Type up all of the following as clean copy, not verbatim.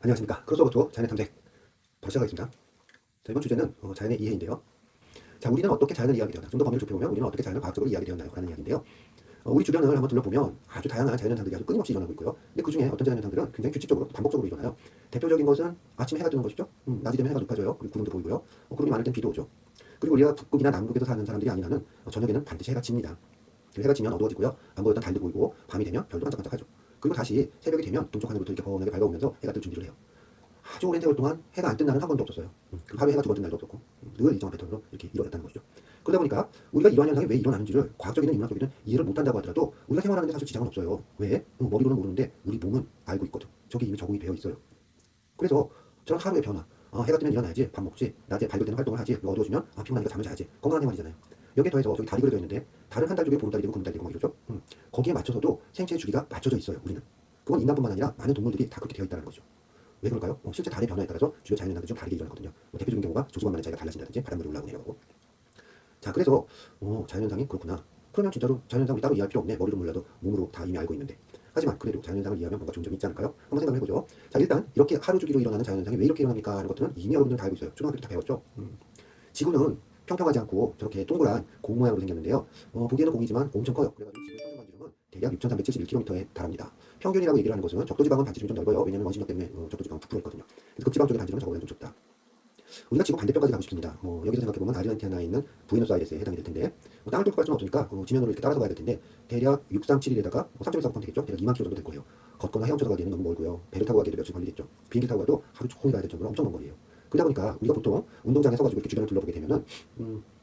안녕하십니까. 크로스오버투 자연의 탐색 바로 시작하겠습니다. 자, 이번 주제는 자연의 이해인데요. 자, 우리는 어떻게 자연을 이해하게 되었나? 좀 더 범위를 좁혀보면 우리는 어떻게 자연을 과학적으로 이해하게 되었나요? 라는 이야기인데요. 우리 주변을 한번 둘러보면 아주 다양한 자연현상들이 아주 끊임없이 일어나고 있고요. 근데 그 중에 어떤 자연현상들은 굉장히 규칙적으로 반복적으로 일어나요. 대표적인 것은 아침에 해가 뜨는 것이죠. 낮이 되면 해가 높아져요. 그리고 구름도 보이고요. 구름이 많을 땐 비도 오죠. 그리고 우리가 북극이나 남극에서 사는 사람들이 아니라는 저녁에는 반드시 해가 집니다. 해가 지면 어두워지고요. 안 보였던 달도 보이고 밤이 되면 별도 반짝반짝하죠. 그리고 다시 새벽이 되면 동쪽 하늘부터 이렇게 번하게 밝아오면서 해가 뜰 준비를 해요. 아주 오랜 세월 동안 해가 안 뜬 날은 한 번도 없었어요. 하루에 해가 두 번 뜬 날도 없었고 늘 일정한 패턴으로 이렇게 이루어졌다는 것이죠. 그러다 보니까 우리가 이러한 현상이 왜 일어나는지를 과학적이든 인문학적이든 이해를 못한다고 하더라도 우리가 생활하는 데 사실 지장은 없어요. 왜? 머리로는 모르는데 우리 몸은 알고 있거든. 저게 이미 적응이 되어 있어요. 그래서 저런 하루의 변화, 해가 뜨면 일어나야지, 밥 먹지, 낮에 발굴되는 활동을 하지, 어두워지면 피곤하니까 잠을 자야지, 건강한 생활이잖아요. 여기에 더해서 저기 달이 그려져 있는데 달은 한 달 주기로 보름달이 되고 금달이 되고 막 이러죠. 거기에 맞춰서도 생체의 주기가 맞춰져 있어요. 우리는. 그건 인간뿐만 아니라 많은 동물들이 다 그렇게 되어 있다는 거죠. 왜 그럴까요? 실제 달의 변화에 따라서 주요 자연현상들이 좀 다르게 일어나거든요. 대표적인 경우가 조수간만의 차이가 달라진다든지 바닷물이 올라오고 내려가고. 자, 그래서 자연현상이 그렇구나. 그러면 진짜로 자연현상 우리 따로 이해할 필요 없네. 머리로 몰라도 몸으로 다 이미 알고 있는데. 하지만 그래도 자연현상을 이해하면 뭔가 좋은 점이 있지 않을까요? 한번 생각을 해보죠. 자, 일단 이렇게 하루 주기로 일어나는 자연현상이 왜 이렇게 일어납니까? 하는 것들은 이미 여러분들은 다 알고 있어요. 초등학교 때 다 배웠죠. 지구는 평평하지 않고 저렇게 동그란 공 모양으로 생겼는데요. 보기에는 공이지만 엄청 커요. 그래가지고 지구의 평균 반지름은 대략 6,371km에 달합니다. 평균이라고 얘기를 하는 것은 적도지방은 반지름이 좀 넓어요. 왜냐하면 원심력 때문에 적도지방은 부풀어있거든요. 그래서 극지방 쪽의 반지름은 저거보다는 좀 좁다. 우리가 지구 반대편까지 가고 싶습니다. 여기서 생각해보면 아르헨티나에 있는 부에노스아이레스에 해당이 될 텐데 땅을 뚫고 갈 수는 없으니까 지면으로 이렇게 따라서 가야 될 텐데 대략 6371에다가 3.14번 되겠죠? 대략 2만 킬로 정도 될 거예요. 걷거나 헤엄쳐서 가기에는 너무 멀고요. 배를 타고 가기에도 며칠 걸리겠죠. 비행기 타고 가도 하루 종일 가야 될 정도로 엄청 먼 거리예요. 그러다 보니까 우리가 보통 운동장에 서가지고 이렇게 주변을 둘러보게 되면은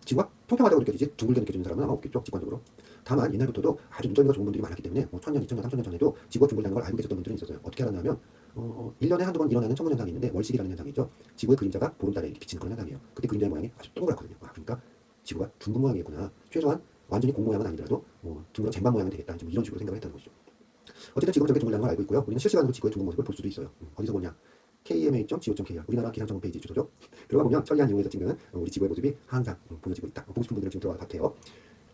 지구가 평평하다고 느껴지지 둥글게 느껴지는 사람은 아마 없겠죠, 직관적으로. 다만 옛날부터도 아주 눈썰미가 좋은 분들이 많았기 때문에 1000년, 2000년, 3000년 전에도 지구가 둥글다는 걸 알고 계셨던 분들은 있었어요. 어떻게 알았냐면 1년에 한두 번 일어나는 천문현상이 있는데 월식이라는 현상이 있죠. 지구의 그림자가 보름달에 이렇게 비치는 그런 현상이에요. 그때 그림자의 모양이 아주 동그랗거든요. 그러니까 지구가 둥근 모양이겠구나. 최소한 완전히 공 모양은 아니더라도 둥그런 쟁반 모양은 되겠다. 이런 식으로 생각을 했다는 것이죠. 어쨌든 지금은 저게 둥글다는 걸 알고 있고요. 우리는 실시간으로 지구의 둥근 모습을 볼 수도 있어요. 어디서 보냐? kma.go.kr 우리나라 기상 페이지 주소죠. 들어가 보면 천리안 이용해서 찍는 우리 지구의 모습이 항상 보여지고 있다. 보고 싶은 분들은 지금 들어가 봐도 돼요.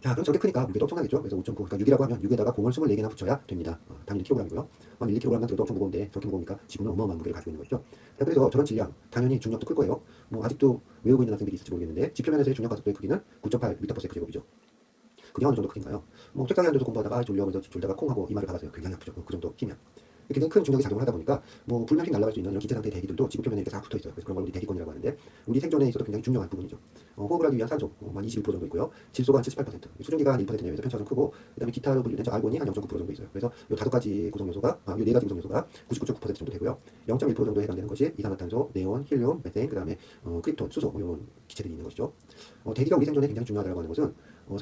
자, 그럼 저게 크니까 무게도 엄청나겠죠. 그래서 5.9, 그러니까 6이라고 하면 6에다가 공을 24개나 붙여야 됩니다. 당연히 kg이고요. 1kg만 들어도 엄청 무거운데 저렇게 무거우니까 지구는 어마어마한 무게를 가지고 있는 것이죠. 자, 그래서 저런 질량, 당연히 중력도 클 거예요. 아직도 외우고 있는 학생들이 있을지 모르겠는데 지표면에서의 중력 가속도의 크기는 9.8m/s 제곱이죠. 그게 어느 정도 크긴가요? 책상에 앉아서 공부하다가 졸려 그래서 졸다가 콩 하고 이마를 박아서요. 굉장히 아프죠. 그 정도 키면. 굉장히 큰 중력이 작용을 하다 보니까 불면 휙 날아갈 수 있는 이런 기체 상태의 대기들도 지구 표면에 이렇게 다 붙어 있어요. 그래서 그런 걸 우리 대기권이라고 하는데 우리 생존에 있어서 굉장히 중요한 부분이죠. 호흡을 하기 위한 산소 한 21% 정도 있고요. 질소가 한 78%, 수증기가 한 1% 내외에서 편차가 좀 크고 그다음에 기타로 분류된 저 알곤이 한 0.9% 정도 있어요. 그래서 이 다섯 가지 구성 요소가 이 네 가지 구성 요소가 99.9% 정도 되고요. 0.1% 정도에 해당되는 것이 이산화탄소, 네온, 힐륨, 메탄, 그다음에 크립톤, 수소 이런 기체들이 있는 것이죠. 대기가 우리 생존에 굉장히 중요하다고 하는 것은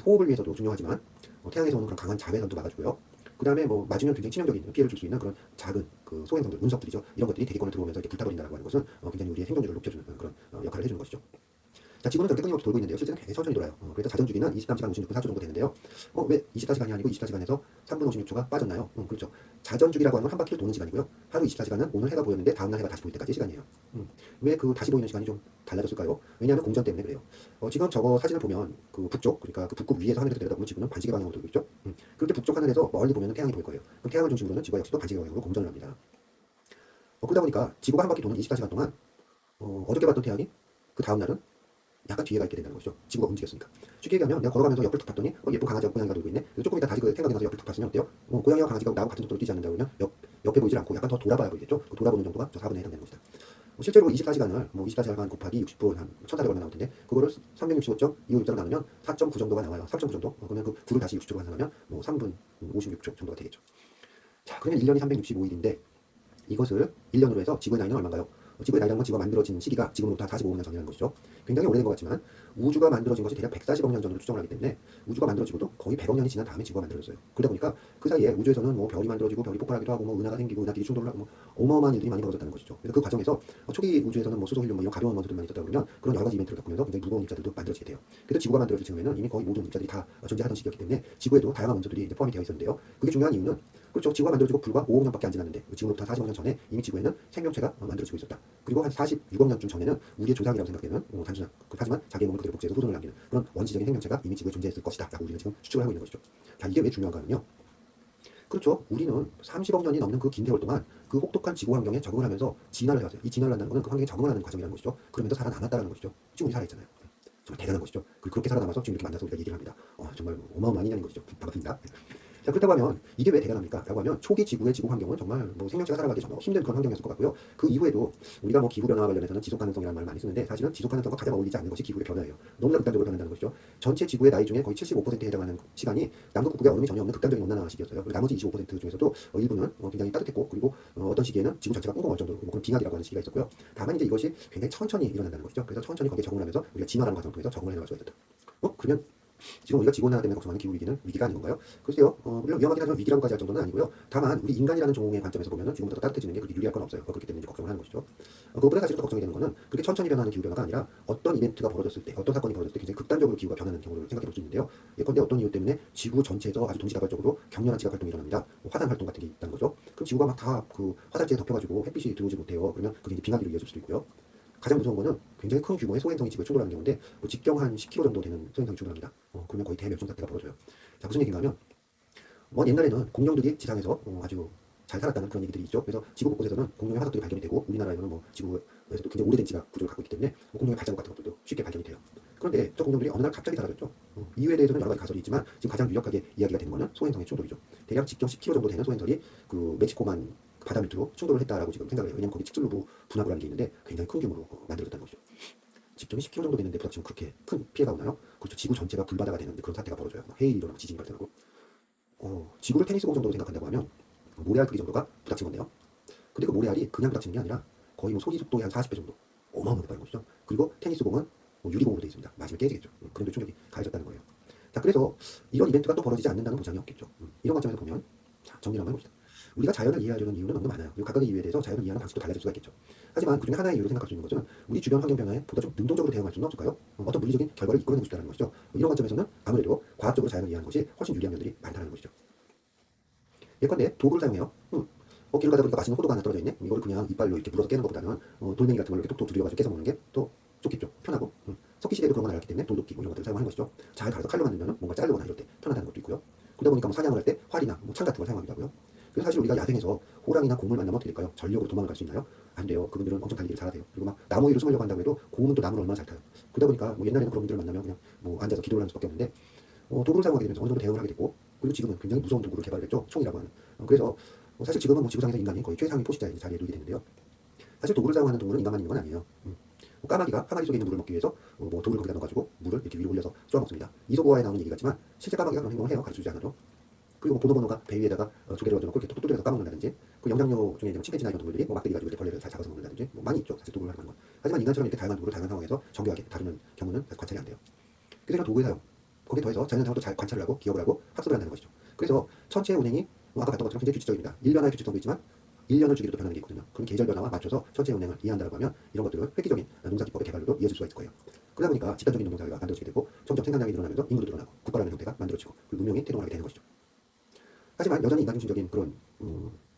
호흡을 위해서도 중요하지만 태양에서 오는 그런 강한 자외선도 막아주고요. 그 다음에 맞으면 굉장히 치명적인 피해를 줄 수 있는 그런 작은 그 소행성들, 운석들이죠. 이런 것들이 대기권을 들어오면서 이렇게 불타버린다고 하는 것은 굉장히 우리의 생존율을 높여주는 그런 역할을 해주는 것이죠. 자, 지구는 저렇게 끊임없이 돌고 있는데요. 실제는 굉장히 천천히 돌아요. 그래서 자전주기는 23시간 56분 4초 정도 되는데요. 왜 24시간이 아니고 24시간에서 3분 56초가 빠졌나요? 그렇죠. 자전주기라고 하는 건 한 바퀴를 도는 시간이고요. 하루 24시간은 오늘 해가 보였는데 다음날 해가 다시 보일 때까지 시간이에요. 왜 그 다시 보이는 시간이 좀 달라졌을까요? 왜냐하면 공전 때문에 그래요. 지금 저거 사진을 보면 그 북쪽, 그러니까 그 북극 위에서 하늘에서 내려다보면 지구는 반지계 방향으로 돌고 있죠. 그렇게 북쪽 하늘에서 멀리 보면 태양이 보일 거예요. 그럼 태양을 중심으로는 지구가 역시도 반지계 방향으로 공전을 합니다. 그러다 보니까 지구가 한 바퀴 도는 24시간 동안 어저께 봤던 태양이 그 다음날은 약간 뒤에가 있게 된다는 것이죠. 지구가 움직였으니까. 쉽게 얘기하면 내가 걸어가면서 옆을 툭 봤더니 예쁜 강아지하고 고양이가 놀고 있네. 그래서 조금 이따 다시 그 생각이 나서 옆을 툭 봤으면 어때요? 고양이와 강아지가 나하고 같은 속도로 뛰지 않는다 그러면 옆에 보이질 않고 약간 더 돌아봐야 보이겠죠. 그 돌아보는 정도가 저 4분에 해당되는 것이다. 실제로 24시간을 24시간 곱하기 60분 한 1,400 얼마 나올 텐데 그거를 365.25일자로 나누면 4.9 정도가 나와요. 4.9 정도. 그러면 그 9를 다시 60초로 환산하면 3분 56초 정도가 되겠죠. 자, 그러면 1년이 365일인데 이것을 1년으로 해서 지구의 나이는 얼마인가요? 지구의 나이라는 건 지구가 만들어진 시기가 지금으로부터 45억 년 전이라는 것이죠. 굉장히 오래된 것 같지만 우주가 만들어진 것이 대략 140억 년 전으로 추정을 하기 때문에 우주가 만들어지고도 거의 100억 년이 지난 다음에 지구가 만들어졌어요. 그러다 보니까 그 사이에 우주에서는 별이 만들어지고 별이 폭발하기도 하고 은하가 생기고 은하끼리 충돌을 하고 어마어마한 일들이 많이 벌어졌다는 것이죠. 그래서 그 과정에서 초기 우주에서는 수소, 헬륨 이런 가벼운 원소들만 있었다 그러면 그런 여러 가지 이벤트를 겪으면서 굉장히 무거운 입자들도 만들어지게 돼요. 그래서 지구가 만들어질 즈음에는 이미 거의 모든 입자들이 다 존재하던 시기였기 때문에 지구에도 다양한 원소들이 이제 포함이 되어 있었는데요. 그게 중요한 이유는 그렇죠. 지구가 만들어지고 불과 5억 년밖에 안 지났는데 지금부터 40억 년 전에 이미 지구에는 생명체가 만들어지고 있었다. 그리고 한 46억 년쯤 전에는 우리의 조상이라고 생각되는 단순한 하지만 자기의 몸을 그대로 복제해서 후손을 남기는 그런 원시적인 생명체가 이미 지구에 존재했을 것이다 라고 우리는 지금 추측을 하고 있는 것이죠. 자, 이게 왜 중요한가 하면요. 그렇죠. 우리는 30억 년이 넘는 그 긴 세월 동안 그 혹독한 지구 환경에 적응을 하면서 진화를 해왔어요. 이 진화를 한다는 것은 그 환경에 적응을 하는 과정이라는 것이죠. 그러면서 살아남았다는 것이죠. 지금 우리 살아있잖아요. 정말 대단한 것이죠. 그렇게 살아남아서 지금 이렇게 만나서 우리가 얘기를 합니다. 정말 어마어마한 인연인 것이죠. 반갑습니다. 자, 그렇다고 하면 이게 왜 대단합니까? 라고 하면 초기 지구의 지구 환경은 정말 생명체가 살아가기 정말 힘든 그런 환경이었을 것 같고요. 그 이후에도 우리가 기후변화와 관련해서는 지속가능성이라는 말을 많이 쓰는데 사실은 지속가능성과 가장 어울리지 않는 것이 기후의 변화예요. 너무나 극단적으로 변한다는 것이죠. 전체 지구의 나이 중에 거의 75%에 해당하는 시간이 남극 북극의 얼음이 전혀 없는 극단적인 온난화 시기였어요. 나머지 25% 중에서도 일부는 굉장히 따뜻했고 그리고 어떤 시기에는 지구 전체가 꽁꽁 얼 정도로 그런 빙하기라고 하는 시기가 있었고요. 다만 이제 이것이 굉장히 천천히 일어난다는 것이죠. 그래서 천천히 거기에 적응을 하면서 우리가 진화라는 과정을 통해서 적응을 해나갈 수가 있었다. 그러면 지금 우리가 지구온난화 때문에 걱정하는 기후위기는 위기가 아닌 건가요? 글쎄요, 물론 위험하긴 하지만 위기라고까지 할 정도는 아니고요. 다만 우리 인간이라는 종의 관점에서 보면 지금부터 더 따뜻해지는 게 그렇게 유리할 건 없어요. 그렇기 때문에 이제 걱정을 하는 것이죠. 그것보다 사실 더 걱정이 되는 거는 그렇게 천천히 변하는 기후변화가 아니라 어떤 이벤트가 벌어졌을 때, 어떤 사건이 벌어졌을 때 굉장히 극단적으로 기후가 변하는 경우를 생각해 볼 수 있는데요. 예컨대 어떤 이유 때문에 지구 전체에서 아주 동시다발적으로 격렬한 지각 활동이 일어납니다. 화산 활동 같은 게 있다는 거죠. 그럼 지구가 막 다 그 화살재에 덮여가지고 햇빛이 들어오지 못해요. 그러면 그게 이제 빙하기로 이어질 수도 있고요. 가장 무서운 거는 굉장히 큰 규모의 소행성이 지구에 충돌하는 경우인데 직경 한 10km 정도 되는 소행성이 충돌합니다. 그러면 거의 대멸종 사태가 벌어져요. 자, 무슨 얘기인가 하면 옛날에는 공룡들이 지상에서 아주 잘 살았다는 그런 얘기들이 있죠. 그래서 지구 곳곳에서는 공룡의 화석들이 발견이 되고 우리나라에는 지구에서도 굉장히 오래된 지각 구조를 갖고 있기 때문에 공룡의 발자국 같은 것들도 쉽게 발견이 돼요. 그런데 저 공룡들이 어느 날 갑자기 사라졌죠. 이유에 대해서는 여러 가지 가설이 있지만 지금 가장 유력하게 이야기가 되는 것은 소행성의 충돌이죠. 대략 직경 10km 정도 되는 소행설이 그 멕시코만 바다 밑으로 충돌을 했다라고 지금 생각을 해요. 왜냐면 거기 직sul로부 분화구라는 게 있는데 굉장히 큰 규모로 만들어졌다는 것이죠. 직경이 10km 정도 되는데 지금 그렇게 큰 피해가 오나요? 그렇죠. 지구 전체가 불바다가 되는 그런 사태가 벌어져요. 해일이 일어나고 지진이 발생하고. 지구를 테니스공 정도로 생각한다고 하면 모래알 크기 정도가 부닥친 건데요. 근데 그 모래알이 그냥 부닥치는 게 아니라 거의 소리 속도의 한 40배 정도 어마어마하게 빠른 것이죠. 그리고 테니스공은 유리공으로 되어 있습니다. 맞으면 깨지겠죠. 그런데 충격이 가해졌다는 거예요. 자, 그래서 이런 이벤트가 또 벌어지지 않는다는 보장이 없겠죠. 이런 관점에서 보면 자, 정리를 한번 해봅시다. 우리가 자연을 이해하려는 이유는 너무 많아요. 그리고 각각의 이유에 대해서 자연을 이해하는 방식도 달라질 수가 있겠죠. 하지만 그중에 하나의 이유로 생각할 수 있는 것은 우리 주변 환경 변화에 보다 좀 능동적으로 대응할 수는 없을까요? 어떤 물리적인 결과를 이끌어내고 싶다는 것이죠. 이런 관점에서는 아무래도 과학적으로 자연을 이해하는 것이 훨씬 유리한 면들이 많다는 것이죠. 예컨대 도구를 사용해요. 길을 가다 보니까 맛있는 호두가 하나 떨어져 있네. 이거를 그냥 이빨로 이렇게 물어서 깨는 것보다는 돌멩이 같은 걸로 이렇게 톡톡 두드려가지고 깨서 먹는 게 더 좋겠죠. 편하고. 석기 시대도 그런 걸 알았기 때문에 돌도끼 이런 것들을 사용하는 것이죠. 잘 갈아서 칼로 만들면 뭔가 자르거나 이럴 때 편하다는 것도 있고요. 그러다 보니까 사냥을 할 때 활이나 창 같은 걸 사용하기도 하고요. 그래서 사실 우리가 야생에서 호랑이나 곰을 만나면 어떻게 될까요? 전력으로 도망을 갈 수 있나요? 안 돼요. 그분들은 엄청 달리기를 잘하세요. 그리고 막 나무 위로 숨으려고 한다고 해도 곰은 또 나무를 얼마나 잘 타요. 그러다 보니까 옛날에는 그런 분들을 만나면 그냥 앉아서 기도를 하는 수밖에 없는데 도구를 사용하게 되면서 어느 정도 대응을 하게 됐고 그리고 지금은 굉장히 무서운 도구를 개발했죠. 총이라고 하는. 그래서 사실 지금은 지구상에서 인간이 거의 최상위 포식자의 자리에 누리게 되는데요. 사실 도구를 사용하는 동물은 인간만 있는 건 아니에요. 까마귀가 항아리 속에 있는 물을 먹기 위해서 돌을 거기다 넣어가지고 물을 이렇게 위로 올려서 쏘아 먹습니다. 이소보아에 나오는 얘기 같지만 실제 까마귀가 그런 행동을 해요. 가르쳐주지 않아도. 그리고 보노보노가 배 위에다가 조개를 얹어놓고 이렇게 톡톡 두드려서 까먹는다든지 그 영장류 중에 침팬지나 이런 동물들이 막대기 가지고 이렇게 벌레를 잘 잡아서 먹는다든지 많이 있죠. 사실 도구를 하는 건. 하지만 인간처럼 이렇게 다양한 도구를 다양한 상황에서 정교하게 다루는 경우는 관찰이 안 돼요. 그래서 이런 도구의 사용 거기에 더해서 자연 현상도 잘 관찰을 하고 기억을 하고 학습을 한다는 것이죠. 그래서 천체의 운행이 아까 봤던 것처럼 굉장히 규칙적입니다. 1변화의 규칙성도 있지만 1년을 주기로 또 변하는 게 있거든요. 그럼 계절 변화와 맞춰서 천체의 운행을 이해한다고 하면 이런 것들은 획기적인 농사 기법의 개발로도 이어질 수가 있을 거예요. 그러다 보니까 집단적인 농경사회가 만들어지게 되고 점점 생산량이 늘어나면서 인구도 늘어나고 국가라는 형태가 만들어지고 그리고 문명이 태동하게 되는 것이죠. 하지만 여전히 인간중심적인 그런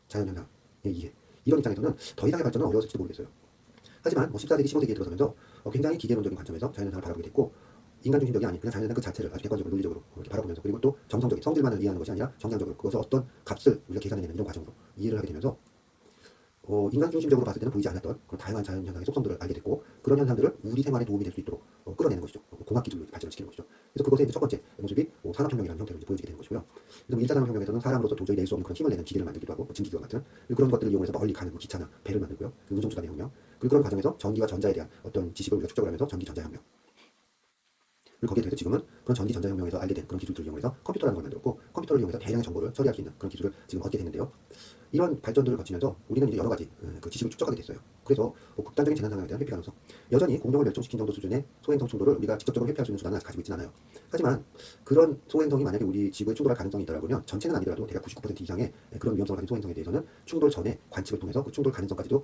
자연현상의 이해 이런 입장에서는 더 이상의 발전은 어려웠을지도 모르겠어요. 하지만 14세기, 15세기에 들어서면서 굉장히 기계론적인 관점에서 자연현상을 바라보게 됐고 인간중심적이 아닌 그냥 자연현상 그 자체를 아주 객관적으로 논리적으로 이렇게 바라보면서 그리고 또 정성적인 성질만을 이해하는 것이 아니라 정량적으로 그것을 어떤 값을 우리가 계산해내는 이런 과정으로 이해를 하게 되면서 인간 중심적으로 봤을 때는 보이지 않았던 그런 다양한 자연 현상의 속성들을 알게 됐고 그런 현상들을 우리 생활에 도움이 될 수 있도록 끌어내는 것이죠. 공학 기술을 발전을 시키는 것이죠. 그래서 그것의 이제 첫 번째 모습이 산업혁명이라는 형태로 이제 보여지게 되는 것이고요. 그래서 1차 산업혁명에서는 사람으로서 도저히 낼 수 없는 그런 힘을 내는 기계를 만들기도 하고 증기기관 같은 그런 것들을 이용해서 멀리 가는 기차나 배를 만들고요. 운송수단의 혁명 그리고 그런 과정에서 전기와 전자에 대한 어떤 지식을 우리가 축적을 하면서 전기 전자혁명 그리고 거기에 대해서 지금은 그런 전기 전자혁명에서 알게 된 그런 기술들을 이용해서 컴퓨터라는 걸 만들었고 컴퓨터를 이용해서 대량의 정보를 처리할 수 있는 그런 기술을 지금 얻게 됐는데요. 이런 발전들을 거치면서 우리는 이제 여러 가지 그 지식을 축적하게 됐어요. 그래서 극단적인 재난 상황에 대한 회피 가능성, 여전히 공정을 멸종시킨 정도 수준의 소행성 충돌을 우리가 직접적으로 회피할 수 있는 수단은 아직 가지고 있지는 않아요. 하지만 그런 소행성이 만약에 우리 지구에 충돌할 가능성이 있다고 하면 전체는 아니더라도 대략 99% 이상의 그런 위험성을 가진 소행성에 대해서는 충돌 전에 관측을 통해서 그 충돌 가능성까지도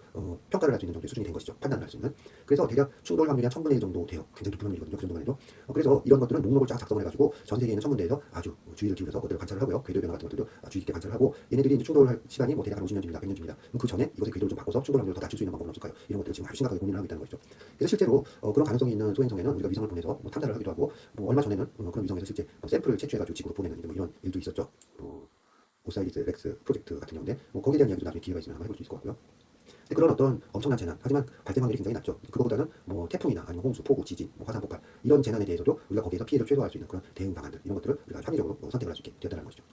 평가를 할 수 있는 정도의 수준이 된 것이죠. 판단을 할 수 있는. 그래서 대략 충돌 확률이 한 1000분의 1 정도 돼요. 굉장히 높은 확률이거든요. 그 정도만 해도. 그래서 이런 것들은 목록을 쫙 작성을 해가지고 전 세계에 있는 천문대에서 아주 주의를 기울여서 그것들을 관찰을 하고요. 궤도 변화 같은 것들도 주의 깊게 관찰을 하고 얘네들이 이제 충돌할 시간이 대략 한 50년 중입니다. 100년 중입니다. 그럼 그 전에 이것의 궤도를 좀 바꿔서 충돌 확률을 더 낮출 수 있는 방법은 없을까요? 이런 것들을 지금 아주 심각하게 고민을 하고 있다는 것이죠. 그래서 실제로 그런 가능성이 있는 소행성에는 우리가 위성을 보내서 탐사를 하기도 하고 얼마 전에는 그런 위성에서 실제 샘플을 채취해가지고 지구로 보내는 이런 일도 있었죠. 오사이리스 렉스 프로젝트 같은 경우인데 거기에 대한 이야기도 나중에 기회가 있으면 한번 해볼 수 있을 것 같고요. 근데 그런 어떤 엄청난 재난, 하지만 발생 확률이 굉장히 낮죠. 그거보다는 태풍이나 아니면 홍수, 폭우, 지진, 화산 폭발 이런 재난에 대해서도 우리가 거기에서 피해를 최소화할 수 있는 그런 대응 방안들 이런 것들을 우리가 합리적으로 선택을 할 수 있게 되었다는 것이죠.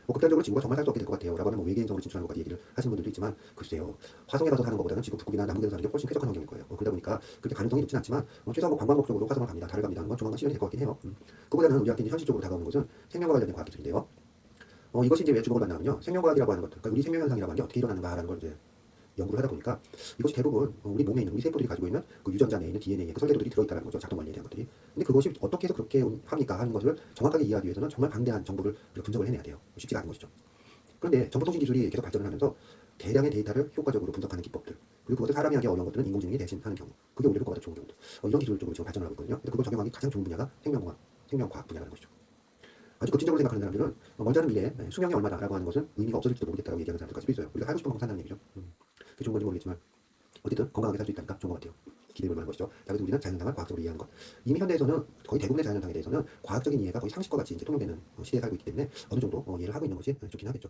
극단적으로 지구가 정말 살 수 없게 될 것 같아요 라고 하면 외계행성으로 진출하는 것까지 얘기를 하시는 분들도 있지만 글쎄요, 화성에 가서 사는 것보다는 지구 북극이나 남극에서 사는 게 훨씬 쾌적한 환경일 거예요. 그러다 보니까 그렇게 가능성이 높진 않지만 최소한 관광 목적으로 화성을 갑니다, 달을 갑니다 하는 건 조만간 실현이 될 것 같긴 해요. 그보다는 우리한테 이제 현실적으로 다가오는 것은 생명과 관련된 과학기술인데요. 이것이 이제 왜 주목을 받냐면요, 생명과학이라고 하는 것들, 그러니까 우리 생명현상이라고 하는 게 어떻게 일어나는가라는 걸 이제 연구를 하다 보니까 이것이 대부분 우리 몸에 있는 우리 세포들이 가지고 있는 그 유전자 내에 있는 DNA에 그 설계도들이 들어있다는 거죠. 작동 원리에 대한 것들이. 근데 그것이 어떻게 해서 그렇게 합니까 하는 것을 정확하게 이해하기 위해서는 정말 방대한 정보를 우리가 분석을 해내야 돼요. 쉽지가 않은 것이죠. 그런데 정보통신 기술이 계속 발전을 하면서 대량의 데이터를 효과적으로 분석하는 기법들, 그리고 그것을 사람이 하기 어려운 것들은 인공지능이 대신하는 경우, 그게 오히려 효과가 더 좋은 경우도, 이런 기술 쪽으로 지금 발전을 하고 있거든요. 근데 그걸 적용하기 가장 좋은 분야가 생명과학 분야라는 것이죠. 아주 급진적으로 생각하는 사람들은 멀지 않은 미래에 수명이 얼마다라고 하는 것은 의미가 없어질지도 모르겠다고 얘기하는 사람들까지도 있어요. 우리가 살고 싶은 만큼 산다는 얘기죠. 그게 좋은 건지 모르겠지만 어쨌든 건강하게 살 수 있다니까 좋은 것 같아요. 기대를 하는 것이죠. 자, 그래서 우리는 자연현상을 과학적으로 이해하는 것. 이미 현대에서는 거의 대부분의 자연현상에 대해서는 과학적인 이해가 거의 상식과 같이 이제 통용되는 시대에 살고 있기 때문에 어느 정도 이해를 하고 있는 것이 좋긴 하겠죠.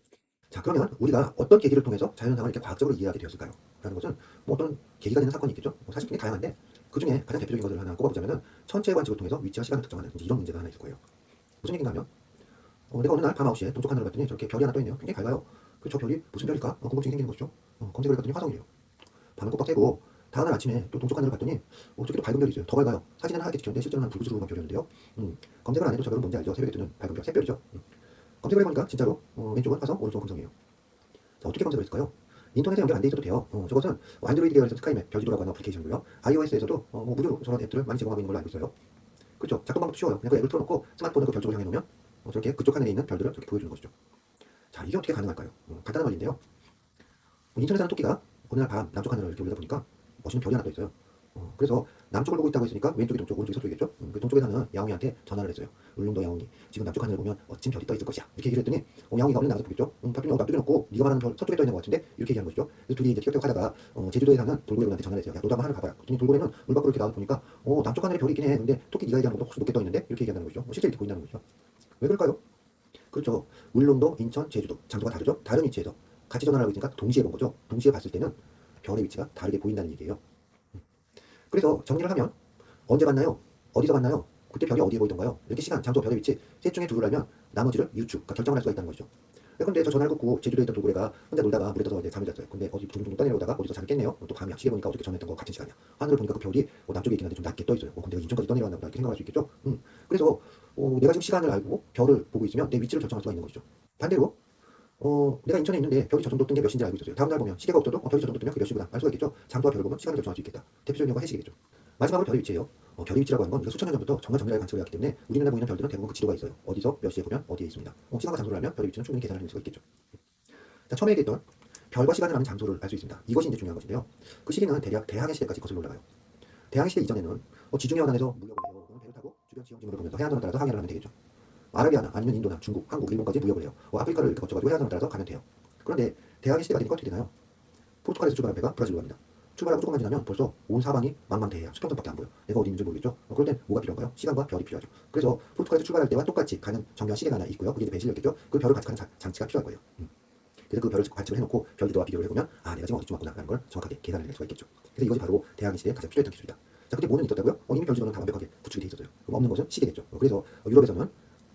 자, 그러면 우리가 어떤 계기를 통해서 자연현상을 이렇게 과학적으로 이해하게 되었을까요? 라는 것은 어떤 계기가 되는 사건이 있겠죠. 사실 굉장히 다양한데 그 중에 가장 대표적인 것을 하나 꼽아보자면은 천체의 관측을 통해서 위치와 시간을 특정하는 이런 문제가 하나 있을 거예요. 무슨 얘기인가 하면 내가 어느 날 밤 9시에 동쪽 하늘을 봤더니 저렇게 별이 하나 떠 있네요. 굉장히 밝아요. 저 별이 무슨 별일까? 궁금증이 생기는 것이죠. 검색을 해봤더니 화성이에요. 밤을 꼬박 새고 다음날 아침에 또 동쪽 하늘을 봤더니 저기 또 밝은 별이 있어요. 더 밝아요. 사진은 하얗게 찍혔는데 실제로는 붉으스름한 별이었는데요. 검색을 안 해도 저 별은 뭔지 알죠? 새벽에 뜨는 밝은 별, 샛별이죠. 검색을 해보니까 진짜로 왼쪽은 화성, 오른쪽은 금성이에요. 자, 어떻게 검색을 했을까요? 인터넷에 연결 안 돼 있어도 돼요. 저것은 안드로이드 계열에서 스카이맵, 별지도라고 하는 어플리케이션이고요. iOS에서도 무료로 저런 앱들을 많이 제공하고 있는 걸로 알고 있어요. 그렇죠? 작동 방법도 쉬워요. 그냥 그 앱을 틀어놓고 스마트폰을 그 별 쪽으로 향해 놓으면 저렇게 그쪽 하늘에 있는 별들을 저렇게 보여주는 것이죠. 자, 이게 어떻게 가능할까요? 간단한 원리인데요. 인천에 사는 토끼가 어느 날 밤 남쪽 하늘을 이렇게 올려다보니까 멋있는 별이 하나 떠 있어요. 그래서 남쪽을 보고 있다고 했으니까 왼쪽이 동쪽, 오른쪽이 서쪽이겠죠. 그 동쪽에 사는 야옹이한테 전화를 했어요. 울릉도 야옹이, 지금 남쪽 하늘을 보면 멋진 별이 떠 있을 것이야. 이렇게 얘기를 했더니 야옹이가 얼른 나가서 보겠죠. 봤더니 남쪽에 없고 네가 말하는 별 서쪽에 떠 있는 것 같은데 이렇게 얘기하는 것이죠. 그래서 둘이 이제 티격태격 하다가 제주도에 사는 돌고래분한테 전화를 했어요. 야, 너도 한번 하늘 가봐라. 그랬더니 돌고래는 물 밖으로 이렇게 나와서 보니까 남쪽 하늘에 별이 있긴 해. 근데 토끼 네가 얘기하는 것보다 훨씬 높게 떠 있는데 이렇게 얘기한다는 것이죠. 실제 이렇게 보인다는 것이죠. 왜 그럴까요? 그렇죠. 울릉도, 인천, 제주도 장소가 다르죠. 다른 위치에서 같이 전화를 하고 있으니까 동시에 본 거죠. 동시에 봤을 때는 별의 위치가 다르게 보인다는 얘기예요. 그래서 정리를 하면 언제 봤나요? 어디서 봤나요? 그때 별이 어디에 보이던가요? 이렇게 시간, 장소, 별의 위치 셋 중에 둘을 알면 나머지를 유추, 그러니까 결정을 할 수가 있다는 것이죠. 근데 저 전화를 끊고 제주도에 있던 돌고래가 혼자 놀다가 물에 떠서 이제 잠을 잤어요. 근데 어디 둥둥 떠내려오다가 어디서 잠을 깼네요. 또 밤이야. 시계 보니까 어저께 전화했던 거 같은 시간이야. 하늘을 보니까 그 별이 남쪽에 있긴 한데 좀 낮게 떠 있어요. 그럼 내가 인천까지 떠내려왔나 보다 이렇게 생각할 수 있겠죠. 그래서 내가 지금 시간을 알고 별을 보고 있으면 내 위치를 결정할 수가 있는 것이죠. 반대로 내가 인천에 있는데 별이 저 정도 뜬 게 몇 시인지 알고 있었어요. 다음 날 보면 시계가 없어도 별이 저 정도 뜨면 그게 몇 시구나 알 수가 있겠죠. 장소와 별을 보면 시간을 결정할 수 있겠다. 대표적인 경우가 해시계겠죠. 마지막으로 별의 위치예요. 별의 위치라고 하는 건 우리가 수천 년 전부터 정말 정밀하게 관측을 해왔기 때문에 우리 눈에 보이는 별들은 대부분 그 지도가 있어요. 어디서 몇 시에 보면 어디에 있습니다. 시간과 장소를 알면 별의 위치는 충분히 계산할 수가 있겠죠. 자, 처음에 얘기했던 별과 시간을 아는 장소를 알 수 있습니다. 이것이 이제 중요한 것인데요. 그 시기는 대략 대항해 시대까지 거슬러 올라가요. 대항해 시대 이전에는 지중해 해안에서 무역을 해요. 배를 타고 주변 지형지물을 보면서 해안선을 따라서 항해를 하면 되겠죠. 아라비아나 아니면 인도나 중국, 한국, 일본까지 무역을 해요. 아프리카를 이렇게 거쳐가지고 해안선을 따라서 가면 돼요. 그런데 대항해 시대가 되니까 어떻게 되나요? 포르투갈에서 출발한 배가 브라질로 갑니다. 출발하고 조금만 지나면 벌써 온 사방이 망망대해야 수평선밖에 안 보여. 내가 어디 있는지 모르겠죠. 그럴 땐 뭐가 필요한가요? 시간과 별이 필요하죠. 그래서 포르투갈에서 출발할 때와 똑같이 가는 정교한 시계가 하나 있고요. 그게 이제 배실이었겠죠. 그 별을 관측하는 장치가 필요할 거예요. 그래서 그 별을 관측을 해놓고 별기도와 비교를 해보면 내가 지금 어디쯤 왔구나라는 걸 정확하게 계산을 낼 수가 있겠죠. 그래서 이것이 바로 대항해 시대에 가장 필요했던 기술이다. 자, 근데 뭐는 있었다고요? 이미 별지도는 다 완벽하게 구축이 돼 있었어요. 그럼 없는 것은 시계겠죠. 그래서 유럽에서는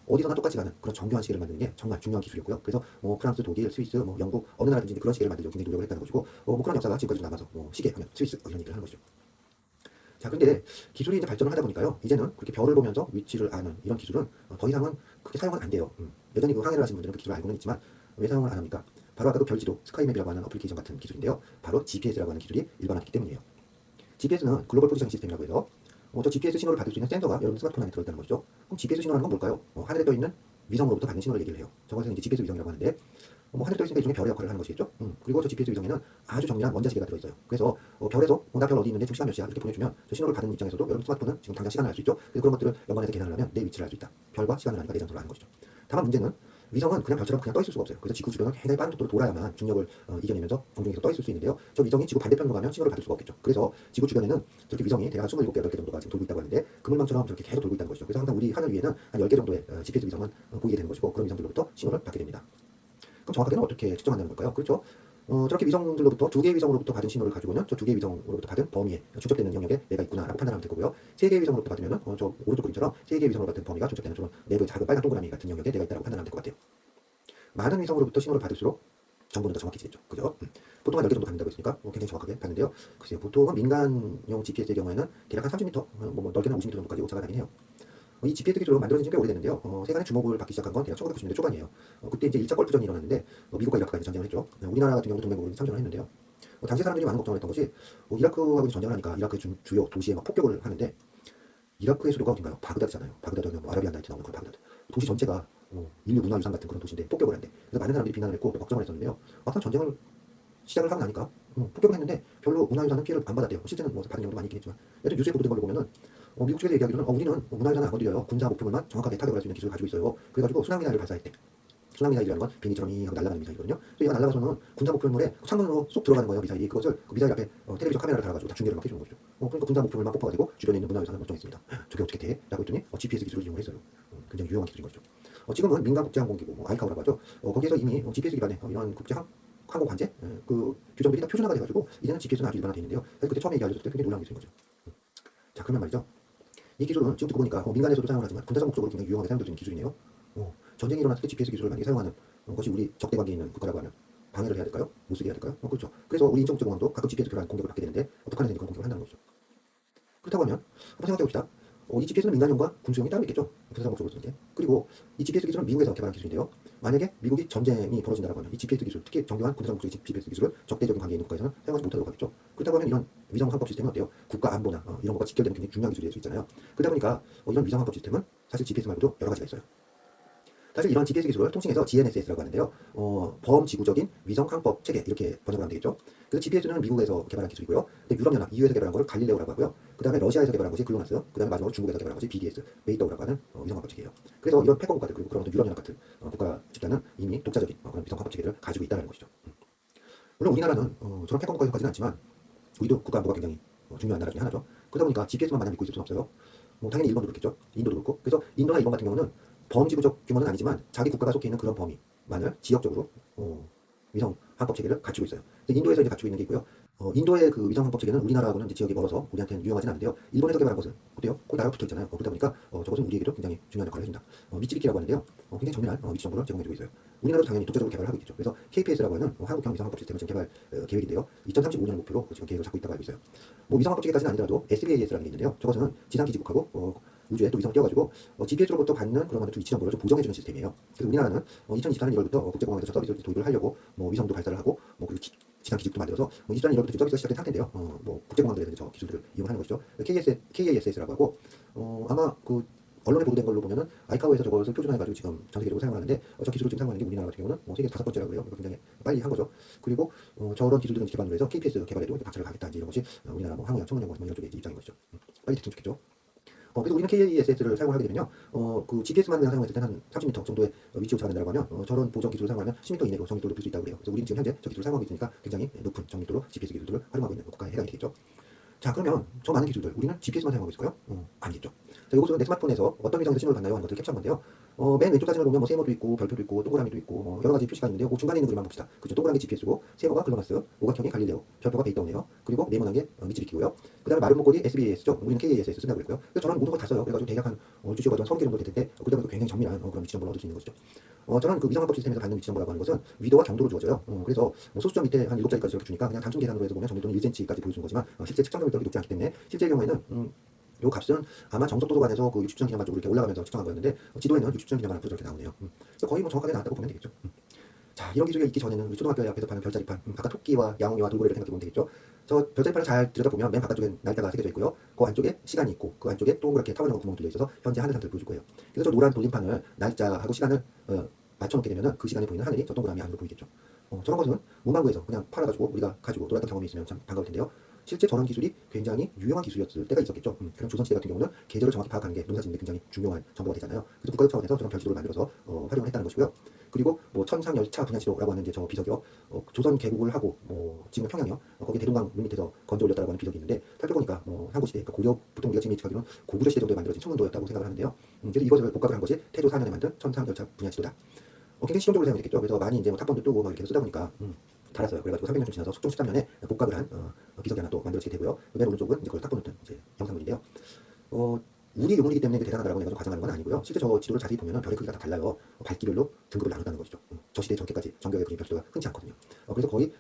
어디서나 똑같이 가는 그런 정교한 시계를 만드는 게 정말 중요한 기술이었고요. 그래서 프랑스, 독일, 스위스, 영국 어느 나라든지 그런 시계를 만들려고 굉장히 노력을 했다는 것이고 그런 역사가 지금까지 남아서 시계 하면 스위스 이런 얘기를 하는 것이죠. 자, 근데 기술이 이제 발전을 하다 보니까요. 이제는 그렇게 별을 보면서 위치를 아는 이런 기술은 더 이상은 그렇게 사용은 안 돼요. 여전히 그 항해를 하시는 분들은 그 기술을 알고는 있지만 왜 사용을 안 합니까? 바로 아까 그 별지도 스카이맵이라고 하는 어플리케이션 같은 기술인데요. 바로 GPS라고 하는 기술이 일반화됐기 때문이에요. GPS는 글로벌 포지션 시스템이라고 해서 저 GPS 신호를 받을 수 있는 센서가 여러분 스마트폰 안에 들어있다는 것이죠. 그럼 GPS 신호라는 건 뭘까요? 하늘에 떠 있는 위성으로부터 받는 신호를 얘기를 해요. 저것은 이제 GPS 위성이라고 하는데 하늘에 떠 있으니까 일종의 별의 역할을 하는 것이겠죠. 그리고 저 GPS 위성에는 아주 정밀한 원자시계가 들어있어요. 그래서 별에서 나 별 어디 있는데 지금 시간 몇 시야 이렇게 보내주면 저 신호를 받은 입장에서도 여러분 스마트폰은 지금 당장 시간을 알 수 있죠. 그래서 그런 것들을 연관해서 계산을 하면 내 위치를 알 수 있다. 별과 시간을 아니까 내 장소를 아는 것이죠. 다만 문제는 위성은 그냥 별처럼 그냥 떠 있을 수가 없어요. 그래서 지구 주변을 굉장히 빠른 속도로 돌아야만 중력을 이겨내면서 공중에서 떠 있을 수 있는데요. 저 위성이 지구 반대편으로 가면 신호를 받을 수가 없겠죠. 그래서 지구 주변에는 저렇게 위성이 대략 27개, 8개 정도가 지금 돌고 있다고 하는데 그물망처럼 저렇게 계속 돌고 있다는 것이죠. 그래서 항상 우리 하늘 위에는 한 10개 정도의 GPS 위성은 보이게 되는 것이고 그런 위성들로부터 신호를 받게 됩니다. 그럼 정확하게는 어떻게 측정한다는 걸까요? 그렇죠. 저렇게 위성들로부터 2개의 위성으로부터 받은 신호를 가지고는 저 2개의 위성으로부터 받은 범위에 중첩되는 영역에 내가 있구나라고 판단하면 될 거고요. 3개의 위성으로부터 받으면은 저 오른쪽 그림처럼 3개의 위성으로 받은 범위가 중첩되는 좀 내부 작은 빨간 동그라미 같은 영역에 내가 있다고 판단하면 될 것 같아요. 많은 위성으로부터 신호를 받을수록 정보는 더 정확해지겠죠. 그죠? 보통 한 10개 정도 받는다고 했으니까 굉장히 정확하게 받는데요. 글쎄요, 보통은 민간용 GPS의 경우에는 대략 한 30m, 넓게는 50m 정도까지 오차가 나긴 해요. 이 GPS 기술로 만들어진 지 꽤 오래됐는데요. 세간의 주목을 받기 시작한 건 대략 1990년대 초반이에요. 그때 이제 1차 걸프전이 일어났는데 미국과 이라크가 이제 전쟁을 했죠. 우리나라 같은 경우도 동맹국으로 참전을 했는데요. 당시 사람들이 많은 걱정을 했던 것이 이라크하고 전쟁을 하니까 이라크의 주요 도시에 막 폭격을 하는데 이라크의 수도가 어딘가요? 바그다드잖아요. 바그다드는 뭐 아라비안 나이트 나오는 그 바그다드. 도시 전체가 인류 문화유산 같은 그런 도시인데 폭격을 한대. 그래서 많은 사람들이 비난을 했고 걱정을 했었는데요. 막상 전쟁을 시작을 하고 나니까 폭격을 했는데 별로 문화유산은 피해를 안 받았대요. 실제는 뭐 받은 경우도 많이 있긴 했지만 여튼 뉴스에 보도된 걸로 보면은 미국 측에서 얘기하기로는 우리는 문화유산을 안 건드려요. 군사 목표물만 정확하게 타격할 수 있는 기술을 가지고 있어요. 그래가지고 순항미사일을 발사했대. 순항미사일이라는 건 비행기처럼 하고 날아가는 미사일이거든요. 그래서 얘가 날아가서는 군사 목표물에 창문으로 쏙 들어가는 거예요. 미사일이. 그것을 그 미사일 앞에 텔레비전 카메라를 달아가지고 다 중계를 막 해주는 거죠. 그러니까 군사 목표물만 뽑아가지고 주변에 있는 문화유산을 멀쩡했습니다. 저게 어떻게 돼? 라고 했더니 GPS 기술을 이용을 했어요. 굉장히 유용한 기술인 거죠. 지금은 민간국제항공기구 아이카오라고 하죠. 거기에서 이미 GPS 기반의 이런 항공 관제 그 규정들이 다 표준화가 돼가지고 이제는 GPS는 아주 일반화되어 있는데요. 사실 그때 처음에 얘기하셨을 때 굉장히 놀라운 기술인 거죠. 자, 그러면 말이죠. 이 기술은 지금 듣고 보니까 민간에서도 사용을 하지만 군사적 목적으로 굉장히 유용하게 사용되는 기술이네요. 전쟁이 일어났을 때 GPS 기술을 많이 사용하는 것이 우리 적대 관계에 있는 국가라고 하면 방해를 해야 될까요? 못 쓰게 해야 될까요? 그렇죠. 그래서 우리 인천국제공항도 가끔 GPS 교란 공격을 받게 되는데 북한에서 그런 공격을 한다는 거죠. 그렇다고 하면 한번 생각해 봅시다. 이 GPS는 민간용과 군수용이 따로 있겠죠. 군사적 목적으로 쓰는 게. 그리고 이 GPS 기술은 미국에서 개발한 기술인데요. 만약에 미국이 전쟁이 벌어진다고 하면 이 GPS 기술, 특히 정교한 군사적 목적의 GPS 기술을 적대적인 관계에 있는 국가에서는 사용하지 못하도록 하겠죠. 그렇다고 하면 이런 위성항법 시스템은 어때요? 국가 안보나 이런 것과 직결되는 굉장히 중요한 기술이 될 수 있잖아요. 그러다 보니까 이런 위성항법 시스템은 사실 GPS 말고도 여러 가지가 있어요. 사실 이런 GPS 기술을 통칭해서 GNSS라고 하는데요. 범지구적인 위성항법 체계 이렇게 번역을 하면 되겠죠. 그래서 GPS는 미국에서 개발한 기술이고요. 근데 유럽연합 EU에서 개발한 거를 갈릴레오라고 하고요. 그 다음에 러시아에서 개발한 것이 글로나스, 그 다음에 마지막으로 중국에서 개발한 것이 BDS, 메이더우라고 하는 위성항법 체계예요. 그래서 이런 패권 국가들 그리고 그런 유럽연합 같은 국가 집단은 이미 독자적인 그런 위성항법 체계를 가지고 있다는 것이죠. 물론 우리나라는 저런 패권 국가에 속하지는 않지만 우리도 국가 안보가 굉장히 중요한 나라 중에 하나죠. 그러다 보니까 GPS만 마냥 믿고 있을 수는 없어요. 당연히 일본도 그렇겠죠. 인도도 그렇고. 그래서 인도나 일본 같은 경우는 범지구적 규모는 아니지만 자기 국가가 속해 있는 그런 범위만을 지역적으로 위성 항법 체계를 갖추고 있어요. 인도에서 이제 갖추고 있는 게 있고요. 인도의 그 위성 항법 체계는 우리나라하고는 이제 지역이 멀어서 우리한테는 유용하진 않은데요. 일본에서 개발한 것은 어때요? 거기 나라가 붙어 있잖아요. 그러다 보니까 저것은 우리에게도 굉장히 중요한 역할을 해준다. 미츠비키라고 하는데요. 굉장히 정밀한 위치 정보를 제공해주고 있어요. 우리나라도 당연히 독자적으로 개발을 하고 있겠죠. 그래서 KPS라고 하는 한국형 위성 항법 시스템을 지금 개발 계획인데요. 2035년을 목표로 지금 계획을 잡고 있다고 알고 있어요. 위성 항법 체계까지는 아니더라도 SBAS라는 게 있는데요. 저것은 지상기 지국하고 우주에 또 위성을 띄워가지고 GPS로부터 받는 그런 위치 정보를 좀 보정해주는 시스템이에요. 그래서 우리나라는 2024년 1월부터 국제공항에서 저 서비스를 도입을 하려고 위성도 발사를 하고 그리고 지상 기지국도 만들어서 24년 1월부터 서비스가 시작된 상태인데요. 국제공항들에서 저 기술들을 이용하는 것이죠. KASS라고 하고 아마 그 언론에 보도된 걸로 보면은 아이카오에서 저것을 표준화해가지고 지금 전 세계적으로 사용하는데 저 기술을 지금 사용하는 게 우리나라 같은 경우는 세계 5번째라고 해요. 굉장히 빨리 한 거죠. 그리고 저런 기술들을 개발을 해서 KPS 개발에도 박차를 가겠다 이런 것이 우리나라 항공연, 청문연구원 이런 쪽의 입장인 것이죠. 빨리 됐으면 좋겠죠. 그래서 우리는 KASS를 사용을 하게 되면요. 그 GPS만 그냥 사용했을 때는 한 30m 정도의 위치 오차가 된다고 하면 저런 보정 기술을 사용하면 10m 이내로 정밀도를 높일 수 있다고 그래요. 그래서 우리는 지금 현재 저 기술을 사용하고 있으니까 굉장히 높은 정밀도로 GPS 기술들을 활용하고 있는 국가에 해당이 되겠죠. 자, 그러면 저 많은 기술들 우리는 GPS만 사용하고 있을까요? 아니겠죠. 자, 이것은 내 스마트폰에서 어떤 위성에서 신호를 받나요? 하는 것들을 캡처한 건데요. 맨 왼쪽 사진을 보면 세모도 있고 별표도 있고 동그라미도 있고 여러 가지 표시가 있는데요. 그 중간에 있는 그림만 봅시다. 그죠? 동그란 게 GPS고 세모가 글로나스, 오각형이 갈릴레오, 별표가 베이터네요. 그리고 네모난 게 미츠비키고요. 그 다음에 마른 목걸이 SBAS죠. 우리는 KASS 쓴다고 그랬고요. 그래서 저는 모든 걸 다 써요. 그래가지고 대략 한 12시간 한 30개 정도 될 텐데 그러다 보니까 굉장히 정밀한 그런 위치 정보를 얻을 수 있는 것이죠. 저는 그 위성항법 시스템에서 받는 위치 정보라고 하는 것은 위도와 경도로 주어져요. 그래서 소수점 밑에 한 7자리까지 이렇게 주니까 그냥 단순 계산으로 해서 보면 정밀도는 1cm까지 보여주는 거지만 실제 측정 정밀도가 높지 않기 때문에 실제 경우에는 요 값은 아마 정석도서관에서 그 60주년 기념관 쪽으로 이렇게 올라가면서 측정한 거였는데 지도에는 60주년 기념관 앞으로 저렇게 나오네요. 그래서 거의 뭐 정확하게 나왔다고 보면 되겠죠. 자, 이런 기술이 있기 전에는 우리 초등학교 앞에서 파는 별자리판, 바깥 토끼와 야옹이와 돌고래를 생각해 보면 되겠죠. 저 별자리판을 잘 들여다보면 맨 바깥쪽엔 날짜가 새겨져 있고요. 그 안쪽에 시간이 있고 그 안쪽에 동그랗게 타원형 구멍이 뚫려 있어서 현재 하늘 상태를 보여줄 거예요. 그래서 저 노란 돌림판을 날짜하고 시간을 맞춰놓게 되면은 그 시간에 보이는 하늘이 저 동그라미 안으로 보이겠죠. 저런 것은 문방구에서 그냥 팔아가지고 우리가 가지고 놀았던 경험이 있으면 참 반가울 텐데요. 실제 저런 기술이 굉장히 유용한 기술이었을 때가 있었겠죠. 그럼 조선시대 같은 경우는 계절을 정확히 파악하는 게 농사짓는데 굉장히 중요한 정보가 되잖아요. 그래서 국가적 차원에서 저런 별지도를 만들어서 활용을 했다는 것이고요. 그리고 뭐 천상열차 분야지도라고 하는 이제 저 비석이요. 조선 개국을 하고 지금 평양이요. 거기 대동강 물 밑에서 건져 올렸다고 하는 비석이 있는데 살펴보니까 한고시대, 그러니까 고려 보통 우리가 지금 예측하기로는 고구려 시대 정도에 만들어진 청문도였다고 생각을 하는데요. 그래서 이것을 복각을 한 것이 태조 4년에 만든 천상열차 분야지도다. 굉장히 실용적으로 사용됐겠죠. 그래서 많이 이제 뭐 탑본도 뜨고 막 이렇게 쓰다 보니까 달았어요. 그래가지고 300년 좀 지나서 속종 13년에 복각을 한 비석이 하나 또 만들어지게 되고요. 맨 오른쪽은 이제 그걸 탑본을 뜬 이제 영상물인데요. 우리 유물이기 때문에 대단하다라고 내가 좀 과장하는 건 아니고요. 실제 저 지도를 자세히 보면은 별의 크기가 다 달라요. 밝기별로 등급을 나눈다는 것이죠. 저 시대에 저렇게까지 정교하게 그린 별수가 흔치 않거든요. 그래서 거의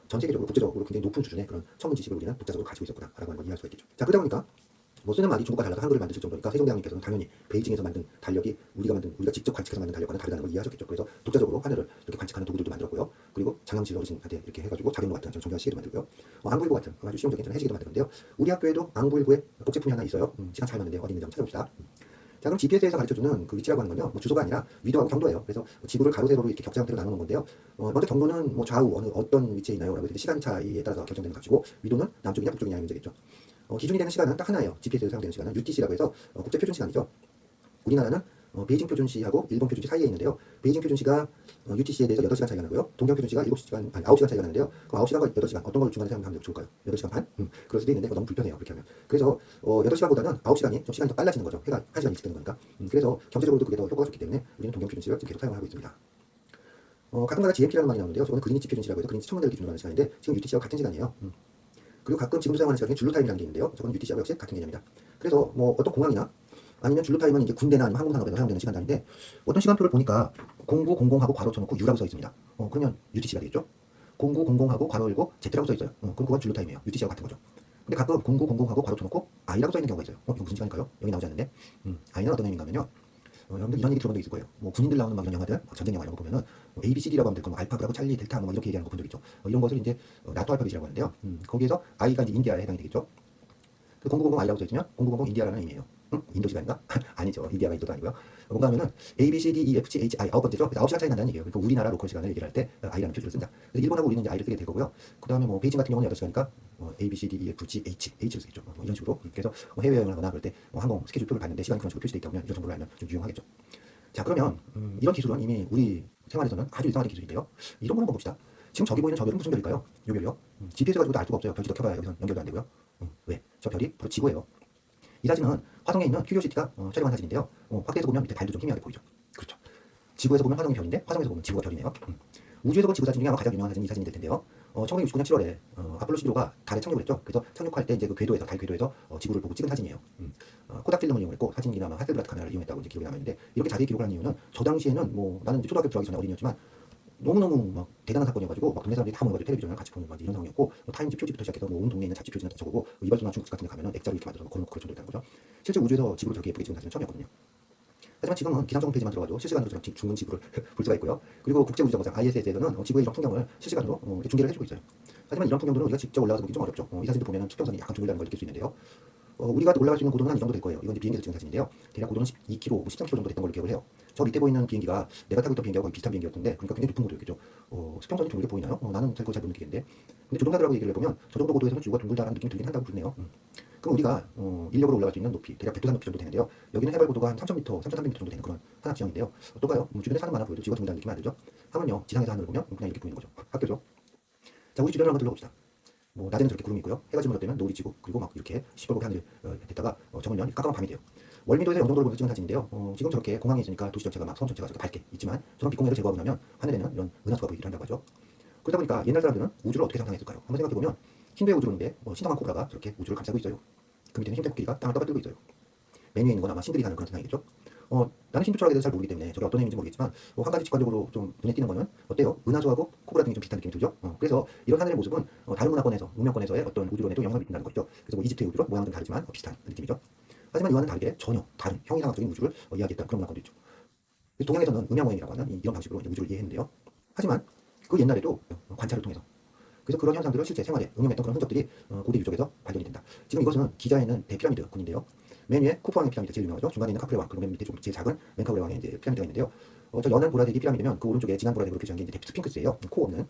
전 세계적으로 국제적으로 굉장히 높은 수준의 그런 천문 지식을 우리는 독자적으로 가지고 있었구나라고 하는 걸 이해할 수가 있겠죠. 자, 그러다 보니까 세는 말이 중국과 달라서 한글을 만드실 정도니까 세종대왕님께서는 당연히 베이징에서 만든 달력이 우리가 직접 관측해서 만든 달력과는 다르다는 걸 이해하셨겠죠. 그래서 독자적으로 하늘을 이렇게 관측하는 도구들도 만들었고요. 그리고 장영실 어르신한테 이렇게 해가지고 자경로 같은 정교한 시계도 만들고요. 앙부일보 같은 아주 실용적인 해시계도 만들었는데요. 우리 학교에도 앙부일보의 복제품이 하나 있어요. 시간 잘 맞는데 어디 있는지 한번 찾아봅시다. 자, 그럼 GPS에서 가르쳐주는 그 위치라고 하는 건요, 주소가 아니라 위도하고 경도예요. 그래서 지구를 가로 세로로 이렇게 격자 형태로 나누는 건데요. 먼저 경도는 좌우 어떤 위치에 있나요? 라고 해서 시간 차이에 따라서 결정되는 값이고, 위도는 남쪽이냐 북쪽이냐의 문제겠죠. 기준이 되는 시간은 딱 하나예요. GPS에서 사용되는 시간은 UTC라고 해서 국제 표준 시간이죠. 우리나라는 베이징 표준시하고 일본 표준시 사이에 있는데요. 베이징 표준시가 UTC에 대해서 8시간 차이가 나고요. 동경 표준시가 9시간 차이가 나는데요. 그 9시간과 8시간 어떤 걸 중간에 사용하면 좋을까요? 8시간 반? 그럴 수도 있는데 너무 불편해요. 그렇게 하면. 그래서 8시간보다는 9시간이 좀 시간이 더 빨라지는 거죠. 해가 1시간 일찍 뜨는 거니까. 그래서 경제적으로도 그게 더 효과가 좋기 때문에 우리는 동경 표준시를 지금 계속 사용하고 있습니다. 가끔가다 GMP라는 말이 나오는데요. 저거는 그리니치 표준시라고 해서 그리니치 천문대를 기준으로 하는 시간인데 지금 UTC하고 같은 시간이에요. 그리고 가끔 지금도 사용하는 시간 중에 줄루 타임이라는 게 있는데요. 저건 UTC하고 역시 같은 개념이다. 그래서 어떤 공항이나 아니면 줄루 타임은 이제 군대나 아니면 항공산업에서 사용되는 시간단인데 어떤 시간표를 보니까 0900하고 괄호 쳐놓고 U라고 써 있습니다. 그러면 UTC가 되겠죠. 0900하고 괄호 열고 Z라고 써 있어요. 그럼 그건 줄루 타임이에요. UTC하고 같은 거죠. 근데 가끔 0900하고 괄호 쳐놓고 I라고 써 있는 경우가 있어요. 이거 무슨 시간일까요? 여기 나오지 않는데. I는 어떤 의미인가 하면요. 여러분들 이런 얘기 들어본 적 있을 거예요. 군인들 나오는 막 이런 영화들, 전쟁 영화 이런 거 보면은 A, B, C, D라고 하면 될 거면 알파, 브라보, 찰리, 델타 뭐 이렇게 얘기하는 거 본 적 있죠. 이런 것을 이제 나토 알파벳이라고 하는데요. 거기에서 I가 이제 인디아에 해당이 되겠죠. 그 0900 I라고 써있으면 0900 인디아라는 의미예요. 인도 시간인가? 아니죠. 인디아가 인도도 아니고요. 뭔가 하면은 A, B, C, D, E, F, G, H, I 9번째죠. 그래서 9시간 차이 난다는 얘기예요. 그러니까 우리나라 로컬 시간을 얘기를 할 때 I라는 표준을 쓴다. 그래서 일본하고 우리는 이제 I를 쓰게 될 거고요. 그 다음에 베이징 같은 경우는 8시간이니까 A, B, C, D, E, F, G, H를 쓰겠죠. 이런 식으로. 그래서 해외여행을 하거나 그럴 때 항공 스케줄표를 봤는데 시간이 그런 식으로 표시되어 있다 보면 이런 정보를 알면 좀 유용하겠죠. 자, 그러면 이런 기술은 이미 우리 생활에서는 아주 일상화된 기술인데요. 이런 거는 한번 봅시다. 지금 저기 보이는 저 별은 무슨 별일까요? 요 별이요. GPS 가지고도 알 수가 없어요. 별지도 켜봐야 여기서 연결도 안 되고요. 왜? 저 별이 바로 지구예요. 이 사진은 화성에 있는 큐리오시티가 촬영한 사진인데요. 확대해서 보면 밑에 달도 좀 희미하게 보이죠. 그렇죠. 지구에서 보면 화성이 별인데 화성에서 보면 지구가 별이네요. 우주에서 본 지구 사진 중에 아마 가장 유명한 사진이 이 사진이 될 텐데요. 1969년 7월에 아폴로 11호가 달에 착륙을 했죠. 그래서 착륙할 때 이제 그 궤도에서 달 궤도에서 지구를 보고 찍은 사진이에요. 코닥 필름을 이용했고 사진기나 아마 하셀브라트 카메라를 이용했다고 이제 기록이 남아있는데 이렇게 자세히 기록을 한 이유는 저 당시에는 나는 이제 초등학교 들어가기 전에 어린이였지만 너무너무 막 대단한 사건이어가지고 막 동네 사람들이 다 모여가지고 텔레비전을 같이 보는 이런 상황이었고 타임지 표지부터 시작해서 온 동네에 있는 잡지 표지나 다 적어보고 이발소나 중국집 같은 데 가면은 액자로 이렇게 만들어서 걸어놓고 그럴 정도였다는 거죠. 실제 우주에서 지구를 저렇게 예쁘게 찍은 사진은 처음이었거든요. 하지만 지금은 기상청 홈페이지만 들어가도 실시간으로 저렇게 죽는 지구를 볼 수가 있고요. 그리고 국제우주정거장 ISS에서는 지구의 이런 풍경을 실시간으로 중계를 해주고 있어요. 하지만 이런 풍경들은 우리가 직접 올라가서 보기 좀 어렵죠. 이 사진도 보면은 수평선이 약간 둥글다는 걸 느낄 수 있는데요. 우리가 올라갈 수 있는 고도는 한 이 정도 될 거예요. 이건 이제 비행기에서 찍은 사진인데요. 대략 고도는 12km, 13km 정도 됐던 걸로 기억을 해요. 저 밑에 보이는 비행기가 내가 타고 있던 비행기하고 거의 비슷한 비행기였던데, 그러니까 굉장히 높은 고도였겠죠. 수평선이 둥글게 보이나요? 나는 그걸 잘 못 느끼겠는데. 근데 조종사들하고 얘기를 해보면 저 정도 고도에서는 지구가 둥글다라는 느낌이 들긴 한다고 그러네요. 그럼 우리가 인력으로 올라갈 수 있는 높이, 대략 백두산 높이 정도 되는데요. 여기는 해발 고도가 한 3,000m, 3,300m 정도 되는 그런 산악 지형인데요. 어떨까요? 주변에 산은 많아 보여도 지구가 둥글다는 느낌이 안 들죠? 하면요, 지상에서 하늘을 보면 그냥 이렇게 보이는 거죠. 학교죠. 자, 우리 주변을 한번 둘러봅시다. 낮에는 저렇게 구름이 있고요. 해가 지면 때면 노을이 지고 그리고 막 이렇게 시뻘겋게 하늘이 됐다가 저물면 깜깜한 밤이 돼요. 월미도에서 영종도를 보면서 찍은 사진인데요. 지금 저렇게 공항에 있으니까 도시 전체가 막 섬 전체가 저렇게 밝게 있지만 저런 빛공해를 제거하고 나면 하늘에는 이런 은하수가 보이기도 한다고 하죠. 그러다 보니까 옛날 사람들은 우주를 어떻게 상상했을까요? 한번 생각해보면 흰도의 우주로인데 신성한 코브라가 저렇게 우주를 감싸고 있어요. 그 밑에는 흰색 코끼리가 땅을 떠받들고 있어요. 맨 위에 있는 건 아마 신들이 사는 그런 세상이겠죠. 나는 신비 철학에 대해서 잘 모르기 때문에 저게 어떤 의미인지 모르겠지만 한 가지 직관적으로 좀 눈에 띄는 거는 어때요? 은하수하고 코브라 등이 좀 비슷한 느낌이 들죠? 그래서 이런 하늘의 모습은 다른 문화권에서, 문명권에서의 어떤 우주론에도 영향을 미친다는 거죠. 그래서 이집트의 우주론, 모양은 좀 다르지만 비슷한 느낌이죠. 하지만 이와는 다르게 전혀 다른 형이상학적인 우주를 이야기했던 그런 문화권도 있죠. 동양에서는 음양오행이라고 하는 이런 방식으로 우주를 이해했는데요. 하지만 그 옛날에도 관찰을 통해서 그래서 그런 현상들을 실제 생활에 응용했던 그런 흔적들이 고대 유적에서 발견이 된다. 지금 이것은 기자에는 대피라미드 군인데요. 맨 위에 쿠프왕의 피라미드 제일 유명하죠. 중간에 있는 카프레 왕, 그리고 맨 밑에 좀 제일 작은 멘카브레 왕의 이제 피라미드가 있는데요. 저 연한 보라색이 피라미드면 그 오른쪽에 진한 보라색으로 표시한 게 이제 스핑크스예요. 코 없는.